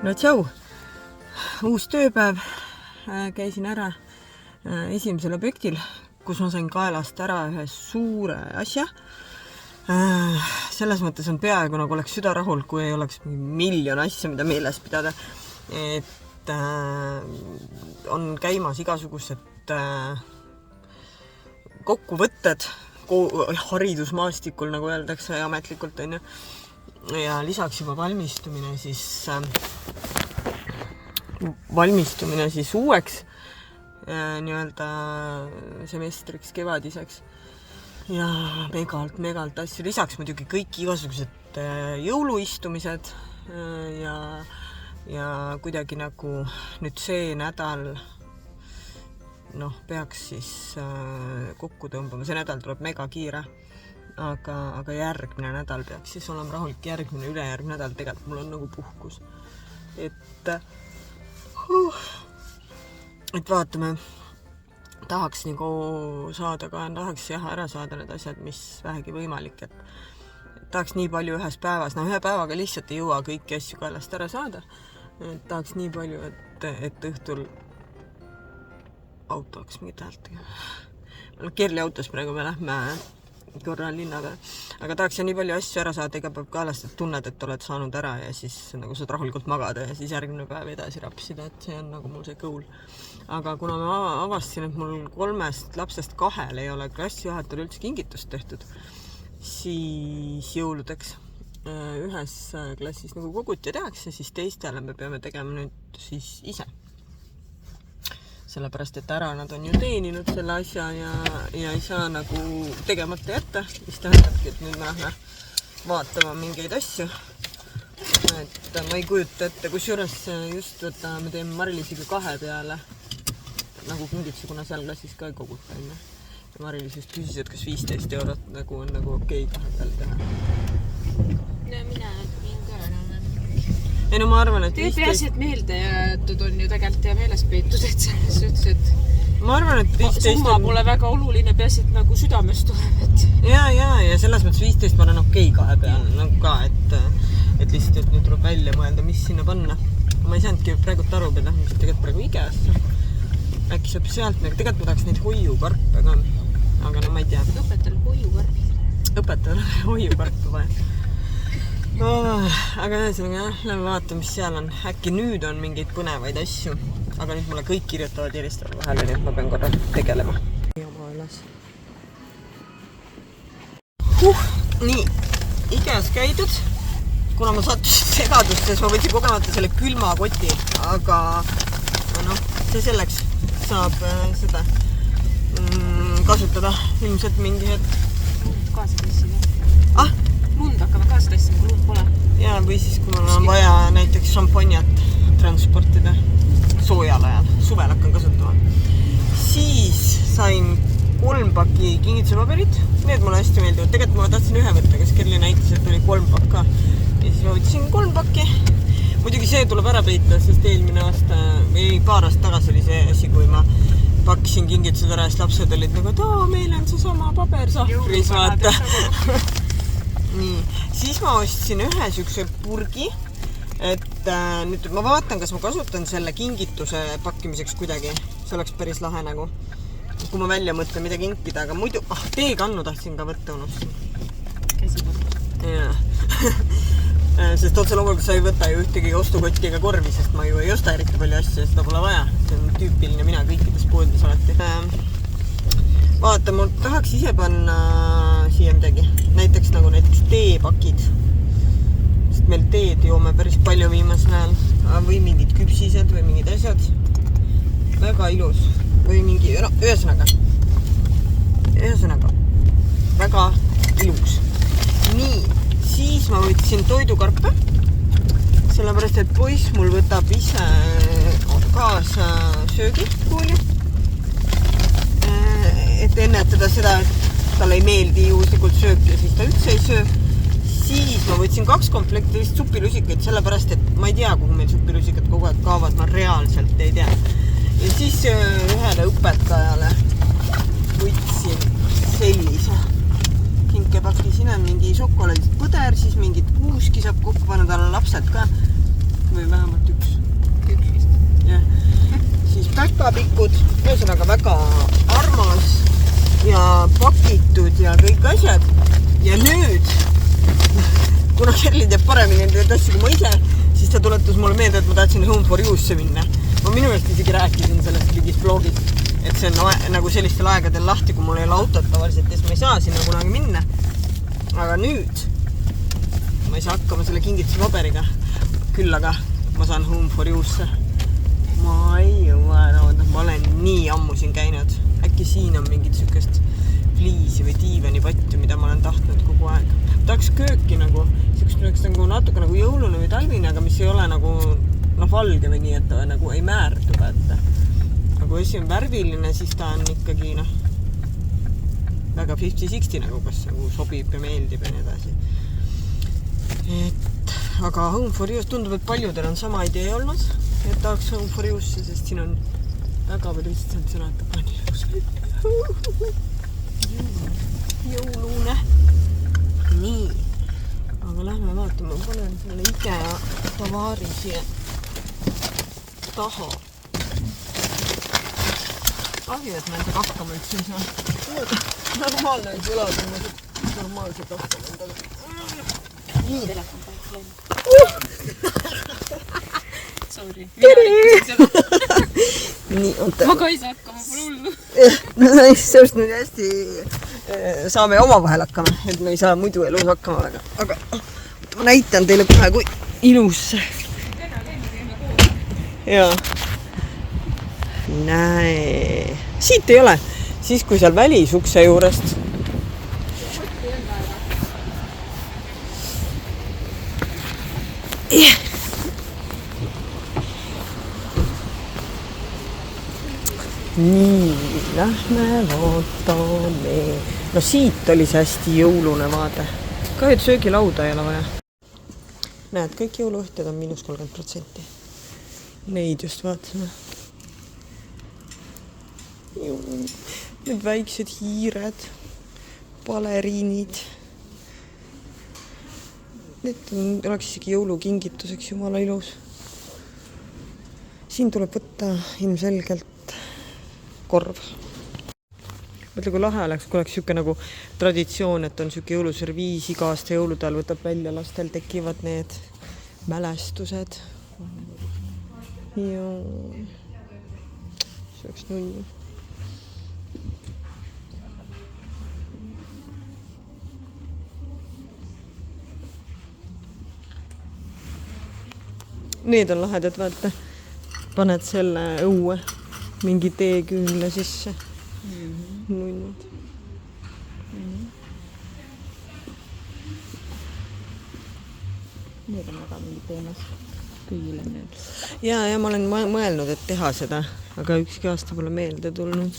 No tšau! Uus tööpäev. Käisin ära esimesel objektil, kus ma sain kaelast ära ühe suure asja. Selles mõttes on peaaegu nagu oleks süda rahul, kui ei oleks miljon asja, mida meeles pidada. Et on käimas igasugused kokkuvõtted haridusmaastikul, nagu öeldakse ametlikult, on ju. Ja lisaks juba valmistumine siis uueks nii-öelda semestriks, kevadiseks ja megalt asju. Lisaks muidugi kõik igasugused jõuluistumised ja kuidagi nagu nüüd see nädal peaks siis kokku tõmbama. See nädal tuleb mega kiire. Aga järgmine nädal peaks siis olema rahulik. Ülejärgmine nädal tegelikult mul on nagu puhkus. Et vaatame, tahaks nagu saada ka, tahaks ära saada need asjad, mis vähegi võimalik. Et tahaks nii palju ühes päevas, ühe päevaga lihtsalt ei jõua kõiki asju kaelast ära saada. Et tahaks nii palju, et õhtul auto oleks mingit häält tegema. Kerli autos praegu me lähme korra linna peal. Aga tahaks nii palju asju ära saada iga päev kaelast, et tunned, et oled saanud ära ja siis nagu saad rahulikult magada ja siis järgmine päev edasi rapsida, et see on nagu mul see goal. Aga kuna ma avastasin, et mul 3 lapsest 2 ei ole klassijuhatajal üldse kingitust tehtud, siis jõuludeks ühes klassis nagu koguti tehakse, siis teistele me peame tegema nüüd siis ise. Sellepärast, et ära nad on ju teeninud selle asja ja ei saa nagu tegemata jätta, mis tähendabki, et nüüd me lähme vaatama mingeid asju. Et ma ei kujuta ette, kus juures just me teeme Marilisiga 2 peale nagu kingituse, kuna seal klassis ka ei koguta. Ja Marilis just küsis, et kas 15 eurot nagu on nagu okei 2 peale teha. No mina viin ka ära. Ei no ma arvan, et 15... Peaasi, et meelde jäetud on ju tegelikult ja meeles peetud, et selles ütles, et ma arvan, et 15 summa pole väga oluline, peaasi, et nagu südamest tuleb, et... Ja selles mõttes 15 ma olen okei 2 peal nagu ka, et lihtsalt, et nüüd tuleb välja mõelda, mis sinna panna. Ma ei saanudki praegu aru, et mis tegelikult praegu IKEA-sse. Äkki saab sealt, tegelikult ma tahaks neid hoiukarpe ka, aga ma ei tea. Õpetajal hoiukarpe. Õpetajal hoiukarpe vaja. Aga ühesõnaga lähme vaata, mis seal on. Äkki nüüd on mingeid põnevaid asju, aga nüüd mulle kõik kirjutavad järjestavad vahele, nii et ma pean korra tegelema. Nii, IKEA-s käidud. Kuna ma sattusin segadust, siis ma võtsin kogemata selle külmakoti, aga see selleks saab seda kasutada ilmselt mingi hetk. Kaasatassida. Lund hakkame kaasatassida, kui lund pole. Ja, või siis, kui mul on vaja näiteks šamponjat transportida soojal ajal. Suvel hakkan kasutama. Siis sain 3 pakki kingitusepaberit. Need mulle hästi meeldivad. Tegelikult ma tahtsin 1 võtta, kes Kerli näitas, et oli 3 pakka. Ja siis ma võtsin 3 pakki. Muidugi see tuleb ära peita, sest eelmine aasta, või paar aastat tagasi oli see asi, kui ma pakkisin kingitused ära, siis lapsed olid nagu, et meil on see sama paber sahvris, vaata. Nii, siis ma ostsin ühe sükse purgi, et nüüd ma vaatan, kas ma kasutan selle kingituse pakkimiseks kuidagi. See oleks päris lahe nagu, kui ma välja mõtlen, mida kinkida, aga muidu, teekannu tahtsin ka võtta unustasin. Käsipurg. Jaa. Sest otse loomulikult sa ei võta ju ühtegi ostukotti ega korvi, sest ma ju ei osta eriti palju asju ja seda pole vaja. See on tüüpiline mina kõikides poodides alati. Vaata, mul tahaks ise panna siia midagi. Näiteks teepakid. Sest meil teed joome päris palju viimasel ajal. Või mingid küpsised või mingid asjad. Väga ilus. Või mingi, ühesõnaga. Väga ilus. Nii, siis ma võtsin toidukarpe. Sellepärast, et poiss mul võtab ise kaasa söögikooli. Et ennetada seda, et talle ei meeldi juhuslikult söök ja siis ta üldse ei söö. Siis ma võtsin 2 komplekti supilusikaid, sellepärast, et ma ei tea, kuhu meil supilusikad kogu aeg kaavad, ma reaalselt ei tea. Ja siis ühele õpetajale võtsin sellise kinkepaki. Siin on mingi šokolaadist põder, siis mingid kuuski saab kokku panna, tal on lapsed ka. või vähemalt üks. Üks vist. Jah. Siis päkapikud, ühesõnaga väga armas ja pakitud ja kõik asjad. Ja nüüd, kuna Kerli teeb paremini neid asju kui ma ise, siis ta tuletas mulle meelde, et ma tahtsin Home for You'sse minna. Ma minu meelest isegi rääkisin sellest mingis blogis, et see on nagu sellistel aegadel lahti, kui mul ei ole autot tavaliselt, siis ma ei saa sinna kunagi minna. Aga nüüd ma ei saa hakkama selle kingituse paberiga. Küll aga ma saan Home for You'sse. Ma ei jõua ära, ma olen nii ammu siin käinud. Äkki siin on mingit sükest fliisi või diivanipatju, mida ma olen tahtnud kogu aeg. Tahaks kööki nagu, sükest oleks nagu natuke nagu jõulune või talvine, aga mis ei ole nagu valge või nii, et ta nagu ei määrdu. Nagu esi on värviline, siis ta on ikkagi väga 50-60 nagu, kas nagu sobib ja meeldib ja nii edasi. Aga Home for You's tundub, et paljudel on sama idee olnud, et tahaks Home for You'sse, sest siin on väga palju lihtsalt sõna, et pani lõus. Jõulune. Nii. Aga lähme vaatame, ma panen selle IKEA tavaari siia taha. Kahju, et ma endaga hakkama üldse ei saa. Normaalne on kõlada, ma normaalselt hakkama endaga. Nii telefon paik läinud. Sorry. Nii, oota. Ma ka ei saa hakkama, pole hullu. Sellest nüüd hästi saame omavahel hakkama, et me ei saa muidu elus hakkama väga. Aga ma näitan teile kohe, kui ilus see. Jaa. Näe. Siit ei ole. Siis kui seal välisukse juurest. Nii, lähme vaatame. No siit oli see hästi jõulune vaade. Ka et söögilauda ei ole vaja. Näed, kõik jõuluõhted on -30%. Neid just vaatasime. Need väiksed hiired, baleriinid. Need oleks isegi jõulukingituseks jumala ilus. Siin tuleb võtta ilmselgelt korv. Mõtle, kui lahe oleks, kui oleks siuke nagu traditsioon, et on siuke jõuluserviis, iga aasta jõulude ajal võtab välja, lastel tekivad need mälestused. Ja see oleks nunnu. Need on lahedad, vaata. Paned selle õue mingi teeküünle sisse. Nunnud. Need on väga mingi teemas. Kõigile need. Ja ma olen mõelnud, et teha seda, aga ükski aasta pole meelde tulnud.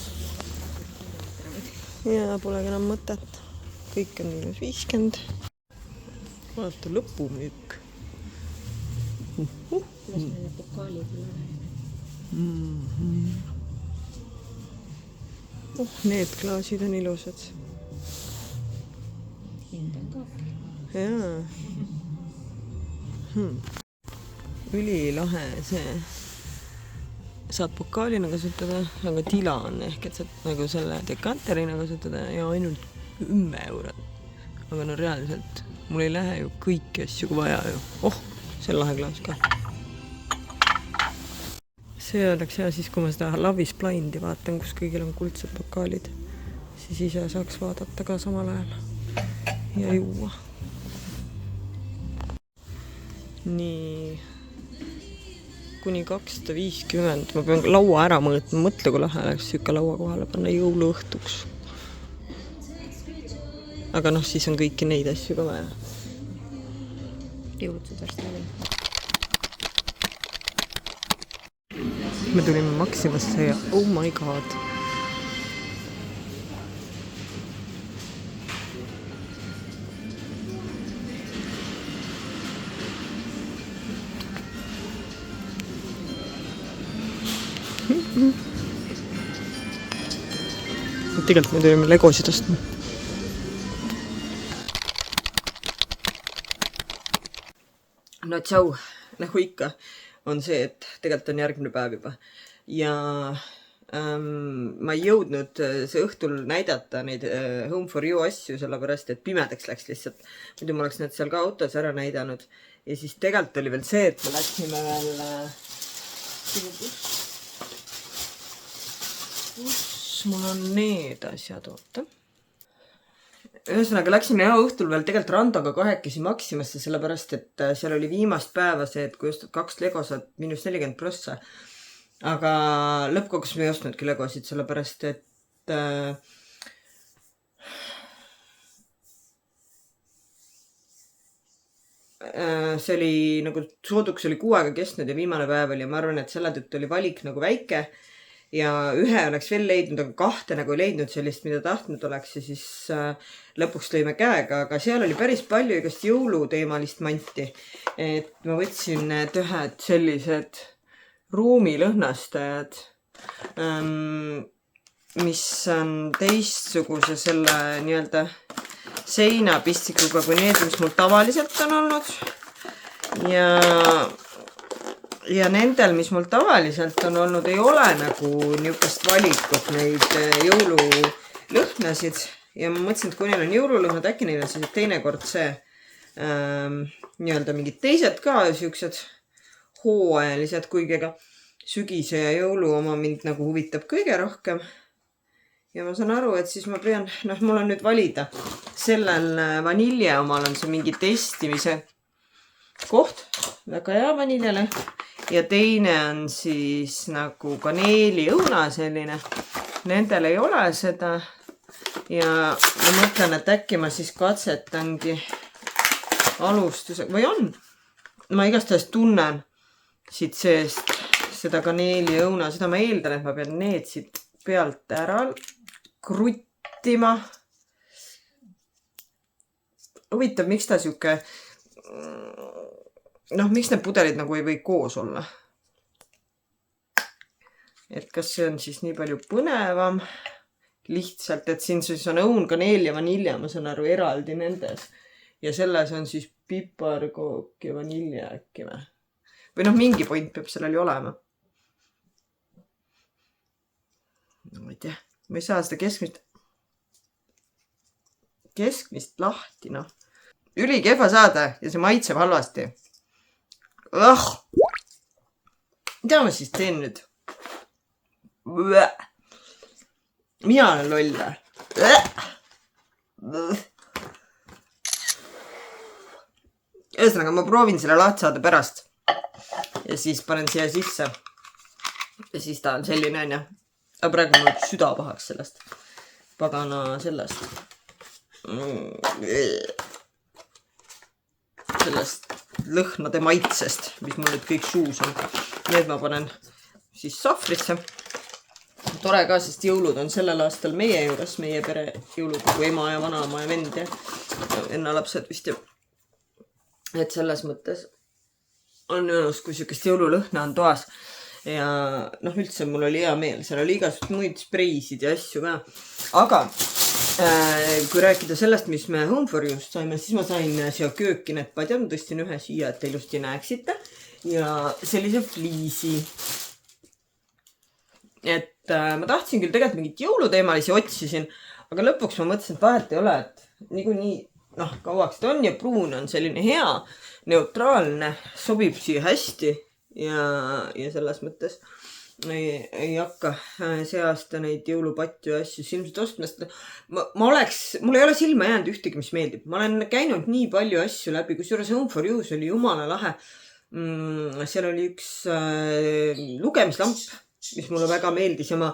Ja polegi enam mõtet. Kõik on -50. Vaata, lõpumüük. Kuidas need pokaalid üle? Need klaasid on ilusad. Hind on ka. Jaa. Ülilahe see. Saad pokaalina kasutada, aga tila on ehk, et saad nagu selle dekanterina kasutada ja ainult 10 €. Aga no reaalselt, mul ei lähe ju kõiki asju kui vaja ju. See on lahe klaas ka. See oleks hea siis, kui ma seda Love is Blindi vaatan, kus kõigil on kuldsed pokaalid. Siis ise saaks vaadata ka samal ajal ja juua. Nii. Kuni 250. Ma pean laua ära mõõtma. Mõtle, kui lahe oleks süüka laua kohale panna jõuluõhtuks. Aga siis on kõiki neid asju ka vaja. Jõulutsed varsti läbi. Me tulime Maximasse ja oh my god. Tegelikult me tulime legosid ostma. No tšau, nagu ikka, on see, et tegelikult on järgmine päev juba. Ja ma ei jõudnud see õhtul näidata neid Home for You asju, sellepärast, et pimedaks läks lihtsalt. Muidu ma oleks need seal ka autos ära näidanud. Ja siis tegelikult oli veel see, et me läksime veel... kus mul on need asjad, oota. Ühesõnaga läksime õhtul veel tegelikult Randoga kahekesi Maximasse, sellepärast, et seal oli viimast päeva see, et kui ostad 2 Lego saad -40%. Aga lõppkogus me ei ostnudki Legosid, sellepärast, et see oli nagu sooduks oli 6 aega kestnud ja viimane päev oli ja ma arvan, et selle tõttu oli valik nagu väike ja 1 oleks veel leidnud, aga 2 nagu ei leidnud sellist, mida tahtnud oleks ja siis lõpuks lõime käega, aga seal oli päris palju igast jõuluteemalist manti. Et ma võtsin need ühed sellised ruumilõhnastajad, mis on teistsuguse selle nii-öelda seinapistikuga kui need, mis mul tavaliselt on olnud. Ja nendel, mis mul tavaliselt on olnud, ei ole nagu niisugust valikut neid jõululõhnasid. Ja ma mõtlesin, et kui neil on jõululõhnad, äkki neil on siis teinekord see nii-öelda mingid teised ka siuksed hooajalised, kuigi ega sügise ja jõulu oma mind nagu huvitab kõige rohkem. Ja ma saan aru, et siis ma pean, mul on nüüd valida. Sellel vanilje omal on see mingi testimise koht, väga hea vaniljale. Ja teine on siis nagu kaneeliõuna selline. Nendel ei ole seda. Ja ma mõtlen, et äkki ma siis katsetangi alustusega, või on? Ma igastahes tunnen siit seest seda kaneeliõuna, seda ma eeldan, et ma pean need siit pealt ära kruttima. Huvitav, miks ta siuke, miks need pudelid nagu ei või koos olla? Et kas see on siis nii palju põnevam? Lihtsalt, et siin siis on õun, kaneel ja vanilja, ma saan aru, eraldi nendes. Ja selles on siis piparkook ja vanilja äkki või? Või mingi point peab sellel ju olema. No ma ei tea, ma ei saa seda keskmist lahti, Üli kehva saada ja see maitseb halvasti. Mida ma siis teen nüüd? Mina olen loll. Ühesõnaga, ma proovin selle lahti saada pärast. Ja siis panen siia sisse. Ja siis ta on selline, on ja. Aga praegu mul süda pahaks sellest. Pagana sellest. Sellest lõhnade maitsest, mis mul nüüd kõik suus on. Need ma panen siis sahvrisse. Tore ka, sest jõulud on sellel aastal meie juures, meie pere jõulud, kui ema ja vanaema ja vend ja ennalapsed vist. Et selles mõttes on nõus, kui siukest jõululõhna on toas. Ja üldse mul oli hea meel, seal oli igasugust muid spreisid ja asju ka. Aga kui rääkida sellest, mis me Home for You'st saime, siis ma sain siia kööki need padjad, ma tõstin ühe siia, et te ilusti näeksite. Ja sellise fliisi. Et ma tahtsin küll tegelikult mingit jõuluteemalisi otsisin, aga lõpuks ma mõtlesin, et vahet ei ole, et niikuinii kauaks ta on ja pruun on selline hea, neutraalne, sobib siia hästi ja selles mõttes ei hakka see aasta neid jõulupatju ja asju ilmselt ostmast. Mul ei ole silma jäänud ühtegi, mis meeldib. Ma olen käinud nii palju asju läbi, kusjuures Home for You's oli jumala lahe. Seal oli üks lugemislamp, mis mulle väga meeldis ja ma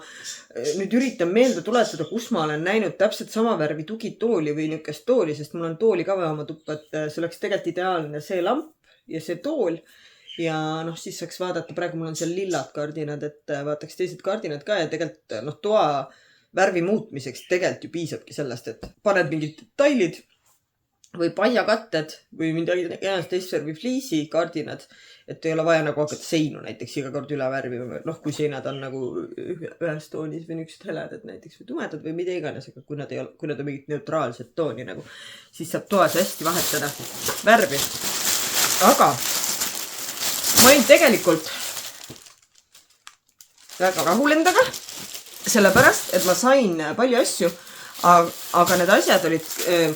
nüüd üritan meelde tuletada, kus ma olen näinud täpselt sama värvi tugitooli või niukest tooli, sest mul on tooli ka vaja oma tuppa, et see oleks tegelikult ideaalne see lamp ja see tool ja siis saaks vaadata, praegu mul on seal lillad kardinad, et vaataks teised kardinad ka ja tegelikult toa värvi muutmiseks tegelikult ju piisabki sellest, et paned mingid detailid või paiakatted või midagi teist värvi fliisi kardinad, et ei ole vaja nagu hakata seinu näiteks iga kord üle värvima, kui seinad on nagu ühes toonis või niisugused heledad näiteks või tumedad või mida iganes, aga kui nad on mingit neutraalset tooni nagu, siis saab toas hästi vahetada värvi. Aga ma olin tegelikult väga rahul endaga, sellepärast, et ma sain palju asju, aga need asjad olid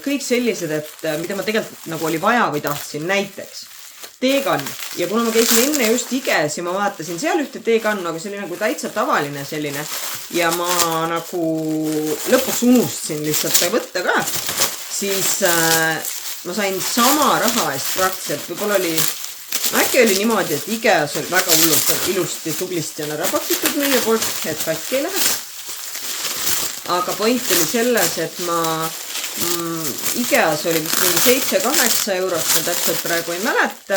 kõik sellised, et mida ma tegelikult nagu oli vaja või tahtsin, näiteks teekann. Ja kuna ma käisin enne just Iges ja ma vaatasin seal ühte teekannu, aga see oli nagu täitsa tavaline selline ja ma nagu lõpuks unustasin lihtsalt võtta ka, siis ma sain sama raha eest praktiliselt, võib-olla oli äkki oli niimoodi, et Iges oli väga hullult ilusti tublisti on ära pakitud meie poolt, et katki ei lähe. Aga point oli selles, et ma Igeas oli vist mingi 7-8 eurot, ma täpselt praegu ei mäleta.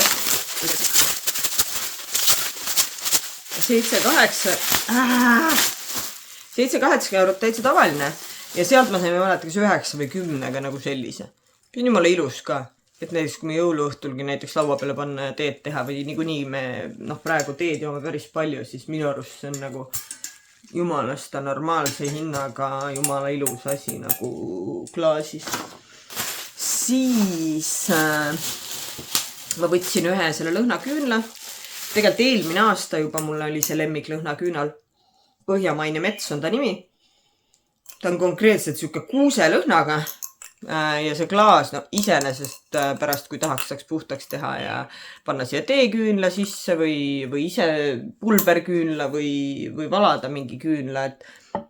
7-8 eurot täitsa tavaline ja sealt ma sain mäleta kas 9 või 10 nagu sellise. See on jumala ilus ka, et näiteks kui me jõuluõhtulgi näiteks laua peale panna ja teed teha või niikuinii me praegu teed joome päris palju, siis minu arust see on nagu jumalasta normaalse hinnaga jumala ilus asi nagu klaasis. Siis ma võtsin ühe selle lõhnaküünla. Tegelikult eelmine aasta juba mul oli see lemmik lõhnaküünal. Põhjamaine mets on ta nimi. Ta on konkreetselt siuke kuuse lõhnaga ja see klaas iseenesest pärast, kui tahaks, saaks puhtaks teha ja panna siia teeküünla sisse või ise pulberküünla või valada mingi küünla,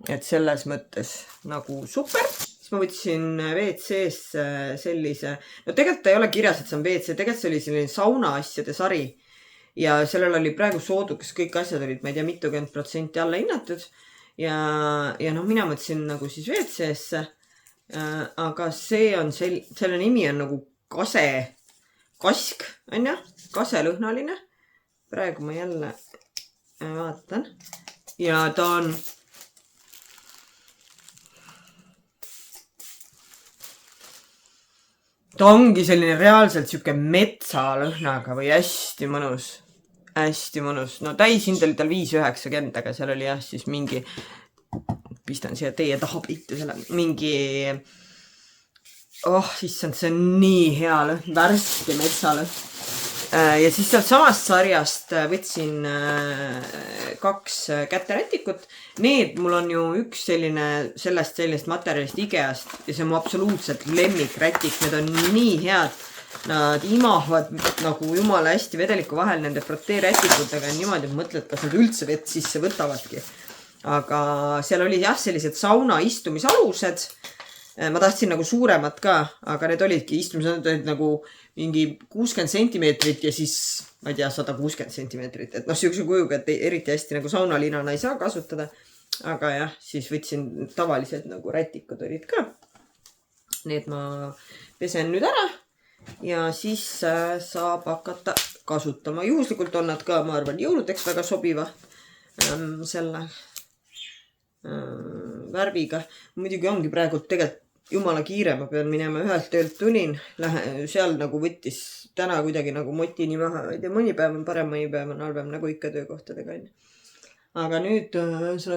et selles mõttes nagu super. Siis ma võtsin WC-sse sellise, tegelikult ta ei ole kirjas, et see on WC, tegelikult see oli selline sauna asjade sari ja sellel oli praegu soodukas, kõik asjad olid, ma ei tea, mitukümmend % alla hinnatud ja mina mõtlesin nagu siis WC-sse. Aga see on selle nimi on nagu kask, on ja? Kaselõhnaline. Praegu ma jälle vaatan. Ja ta on ongi selline reaalselt siuke metsalõhnaga või hästi mõnus. Hästi mõnus. No täishind oli tal 5,90, aga seal oli jah siis mingi pistan siia teie taha peitu selle mingi issand, see on nii hea lõhn, värske metsalõhn. Ja siis sealt samast sarjast võtsin 2 käterätikut. Need mul on ju üks selline sellest materjalist Igeast ja see on mu absoluutselt lemmikrätik. Need on nii head. Nad imavad nagu jumala hästi vedeliku vahel nende frotteerätikutega niimoodi, et mõtled, kas nad üldse vett sisse võtavadki. Aga seal oli jah sellised sauna istumisalused. Ma tahtsin nagu suuremat ka, aga need olidki istumised olid nagu mingi 60 centimeetrit ja siis, ma ei tea, 160 centimeetrit. Et siukse kujuga, et eriti hästi nagu saunalinana ei saa kasutada. Aga jah, siis võtsin tavalised nagu rätikud olid ka. Need ma pesen nüüd ära ja siis saab hakata kasutama. Juhuslikult on nad ka, ma arvan, jõuludeks väga sobiva selle värviga. Muidugi ongi praegu tegelikult jumala kiire, ma pean minema ühelt töölt tulin, seal nagu võttis täna kuidagi nagu motini maha, ei tea, mõni päev on parem, mõni päev on halvem, nagu ikka töökohtadega on. Aga nüüd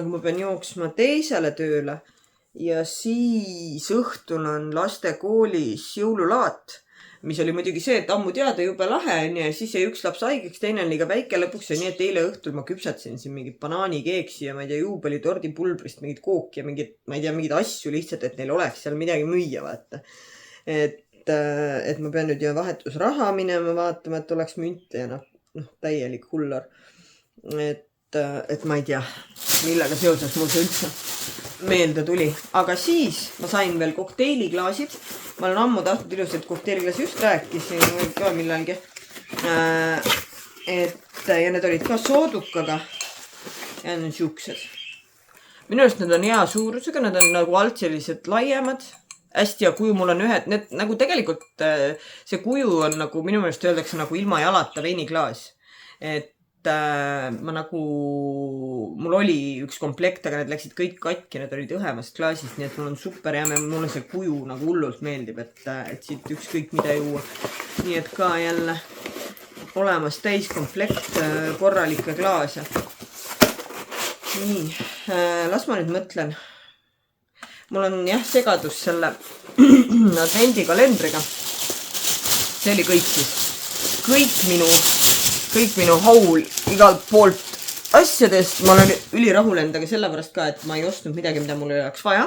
ma pean jooksma teisele tööle ja siis õhtul on lastekoolis jõululaat, mis oli muidugi see, et ammu teada jube lahe on ja siis jäi üks laps haigeks, teine on liiga väike lõpuks ja nii, et eile õhtul ma küpsatasin siin mingit banaanikeeksi ja ma ei tea, juubelitordi pulbrist mingit kooki ja mingit, ma ei tea, mingid asju lihtsalt, et neil oleks seal midagi müüa, vaata. Et ma pean nüüd ju vahetusraha minema vaatama, et oleks münte ja täielik hullor. Et ma ei tea, millega seoses mul see üldse meelde tuli. Aga siis ma sain veel kokteiliklaasid. Ma olen ammu tahtnud ilusat kokteiliklaasi, just rääkisin ka millalgi. Ja need olid ka soodukaga. Ja need on siuksed. Minu arust need on hea suurusega, need on nagu alt sellised laiemad. Hästi ja kuju mul on ühed, need nagu tegelikult see kuju on nagu minu meelest öeldakse nagu ilma jalata veiniklaas. Et ma nagu, mul oli üks komplekt, aga need läksid kõik katki, need olid õhemast klaasist, nii et mul on super hea, mulle see kuju nagu hullult meeldib, et siit ükskõik mida juua. Nii et ka jälle olemas täiskomplekt korralikke klaase. Nii, las ma nüüd mõtlen. Mul on jah segadus selle advendikalendriga. See oli kõik siis. Kõik minu kõik minu haul igalt poolt asjadest. Ma olen ülirahul endaga sellepärast ka, et ma ei ostnud midagi, mida mul ei oleks vaja.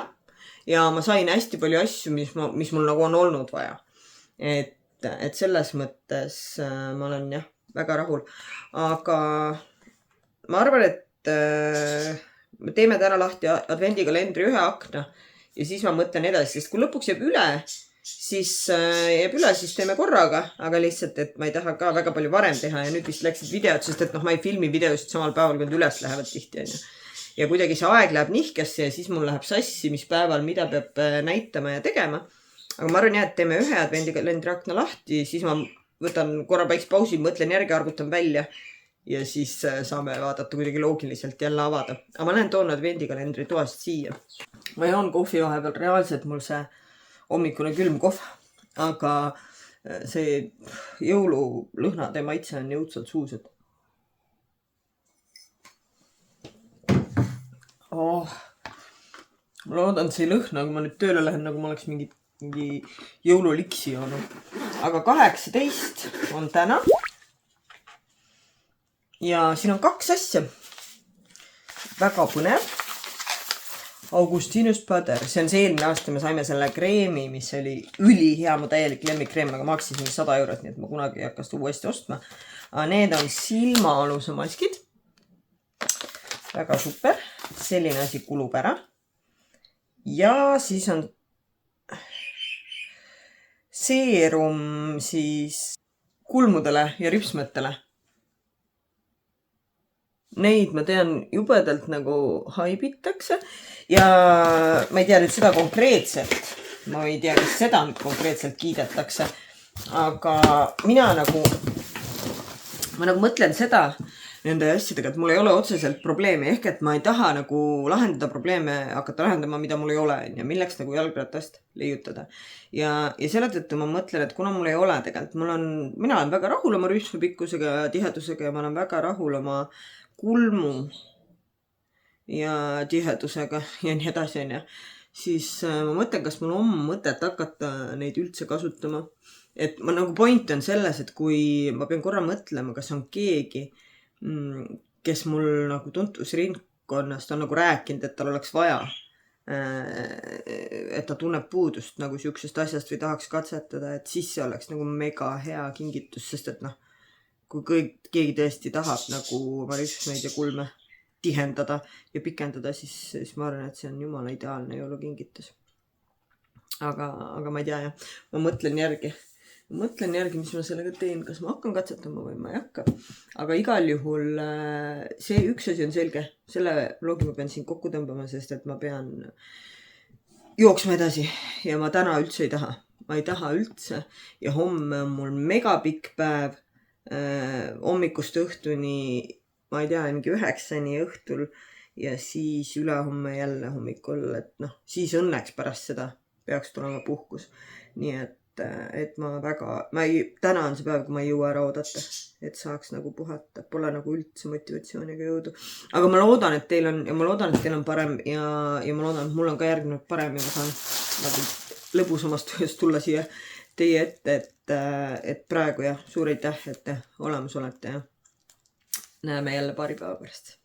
Ja ma sain hästi palju asju, mis mul nagu on olnud vaja. Et selles mõttes ma olen jah, väga rahul. Aga ma arvan, et me teeme täna lahti advendikalendri 1 akna ja siis ma mõtlen edasi, sest kui lõpuks jääb üle, siis teeme korraga, aga lihtsalt, et ma ei taha ka väga palju varem teha ja nüüd vist läksid videod, sest et ma ei filmi videosid samal päeval, kui nad üles lähevad tihti. Ja kuidagi see aeg läheb nihkesse ja siis mul läheb sassi, mis päeval mida peab näitama ja tegema. Aga ma arvan jah, et teeme 1 advendikalendri akna lahti, siis ma võtan korra väikse pausi, mõtlen järgi, arvutan välja ja siis saame vaadata kuidagi loogiliselt jälle avada. Aga ma lähen toon advendikalendri toast siia. Ma joon kohvi vahepeal, reaalselt mul see hommikune külm kohv, aga see jõululõhnade maitse on jõudsalt suus. Ma loodan, see ei lõhna, kui ma nüüd tööle lähen, nagu ma oleks mingi jõululiksi joonud. Aga 18 on täna. Ja siin on 2 asja. Väga põnev. Augustinus Pader. See on see eelmine aasta, me saime selle kreemi, mis oli ülihea, mu täielik lemmikkreem, aga maksis 100 €, nii et ma kunagi ei hakka seda uuesti ostma. Aga need on silmaaluse maskid. Väga super. Selline asi kulub ära. Ja siis on seerum siis kulmudele ja ripsmetele. Neid ma tean jubedalt nagu haibitakse ja ma ei tea nüüd seda konkreetselt. Ma ei tea, kas seda nüüd konkreetselt kiidetakse. Aga ma nagu mõtlen seda nende asjadega, et mul ei ole otseselt probleemi. Ehk et ma ei taha nagu lahendada probleeme, hakata lahendama, mida mul ei ole. Ja milleks nagu jalgratast leiutada. Ja selle tõttu ma mõtlen, et kuna mul ei ole tegelikult, mina olen väga rahul oma rühmapikkusega ja tihedusega ja ma olen väga rahul oma kulmu ja tihedusega ja nii edasi, siis ma mõtlen, kas mul on mõtet hakata neid üldse kasutama. Et ma nagu point on selles, et kui ma pean korra mõtlema, kas on keegi, kes mul nagu tuntusringkonnast on nagu rääkinud, et tal oleks vaja, et ta tunneb puudust nagu siuksest asjast või tahaks katsetada, et siis see oleks nagu mega hea kingitus, sest et kui keegi tõesti tahab nagu oma rühmeid ja kulme tihendada ja pikendada, siis ma arvan, et see on jumala ideaalne jõulukingitus. Aga ma ei tea jah, ma mõtlen järgi, mis ma sellega teen, kas ma hakkan katsetama või ma ei hakka. Aga igal juhul see üks asi on selge, selle vlogi ma pean siin kokku tõmbama, sest et ma pean jooksma edasi ja ma täna üldse ei taha. Ma ei taha üldse ja homme on mul megapikk päev. Hommikust õhtuni, ma ei tea, mingi 9-ni õhtul ja siis ülehomme jälle hommikul, et siis õnneks pärast seda peaks tulema puhkus. Nii et täna on see päev, kui ma ei jõua ära oodata, et saaks nagu puhata, pole nagu üldse motivatsiooniga jõudu. Aga ma loodan, et teil on parem ja ma loodan, et mul on ka järgnenud parem ja ma saan nagu lõbusamast tööst tulla siia teie ette, et praegu jah, suur aitäh, et te olemas olete ja näeme jälle paari päeva pärast.